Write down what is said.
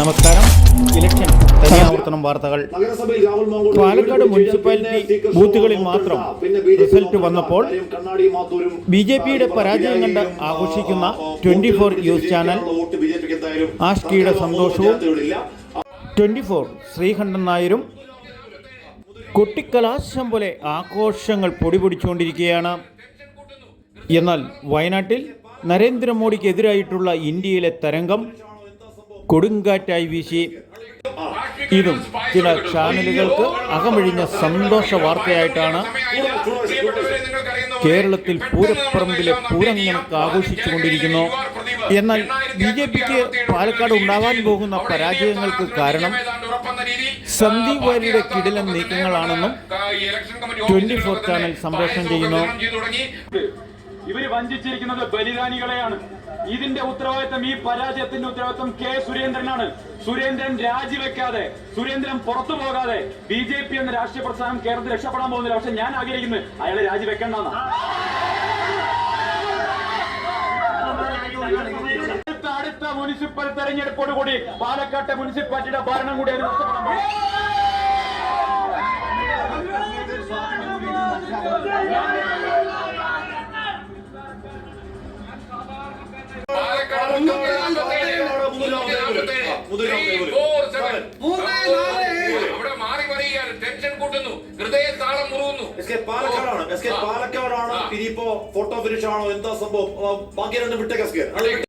നമസ്കാരം. ഇലക്ഷൻ തനിയാവർത്തനം വാർത്തകൾ. പാലക്കാട് മുനിസിപ്പാലിറ്റി ബൂത്തുകളിൽ മാത്രം റിസൾട്ട് വന്നപ്പോൾ BJPയുടെ പരാജയം കണ്ട് ആഘോഷിക്കുന്ന 24 ന്യൂസ് ചാനൽ ആഷ്കിയുടെ സന്തോഷവും 24 ശ്രീകണ്ഠൻ നായരും കൊട്ടിക്കലാശം പോലെ ആഘോഷങ്ങൾ പൊടിപൊടിച്ചുകൊണ്ടിരിക്കുകയാണ്. എന്നാൽ വയനാട്ടിൽ നരേന്ദ്രമോദിക്കെതിരായിട്ടുള്ള ഇന്ത്യയിലെ തരംഗം കൊടുങ്കാറ്റായി വീശി. ഇതും ചില ചാനലുകൾക്ക് അകമഴിഞ്ഞ സന്തോഷ വാർത്തയായിട്ടാണ് കേരളത്തിൽ പൂരപ്പറമ്പിലെ പൂരങ്ങൾക്ക് ആഘോഷിച്ചുകൊണ്ടിരിക്കുന്നു. എന്നാൽ BJPക്ക് പാലക്കാട് ഉണ്ടാവാൻ പോകുന്ന പരാജയങ്ങൾക്ക് കാരണം സന്ദീപ് വാര്യരുടെ കിടിലൻ നീക്കങ്ങളാണെന്നും 24 ചാനൽ സംപ്രേഷണം ചെയ്യുന്നു. ഇവര് വഞ്ചിച്ചിരിക്കുന്നത് ബലിദാനികളെയാണ്. ഇതിന്റെ ഉത്തരവാദിത്തം, ഈ പരാജയത്തിന്റെ ഉത്തരവാദിത്തം കെ സുരേന്ദ്രനാണ്. സുരേന്ദ്രൻ രാജിവെക്കാതെ, സുരേന്ദ്രൻ പുറത്തു പോകാതെ BJP എന്ന രാഷ്ട്രീയ പ്രസ്ഥാനം കേരളത്തിൽ രക്ഷപ്പെടാൻ പോകുന്നില്ല. പക്ഷെ ഞാൻ ആഗ്രഹിക്കുന്നത് അയാളെ രാജിവെക്കേണ്ടെന്നാണ്. അടുത്ത മുനിസിപ്പൽ തെരഞ്ഞെടുപ്പോടുകൂടി പാലക്കാട്ടെ മുനിസിപ്പാലിറ്റിയുടെ ഭരണം കൂടി അത് നഷ്ടപ്പെടാൻ പോകും. പാലക്കാടാണ് ഇനിയിപ്പോ ഫോട്ടോ ഫിനിഷ് ആണോ എന്താ സംഭവം? ബാക്കി രണ്ട് വിട്ടേക്ക്.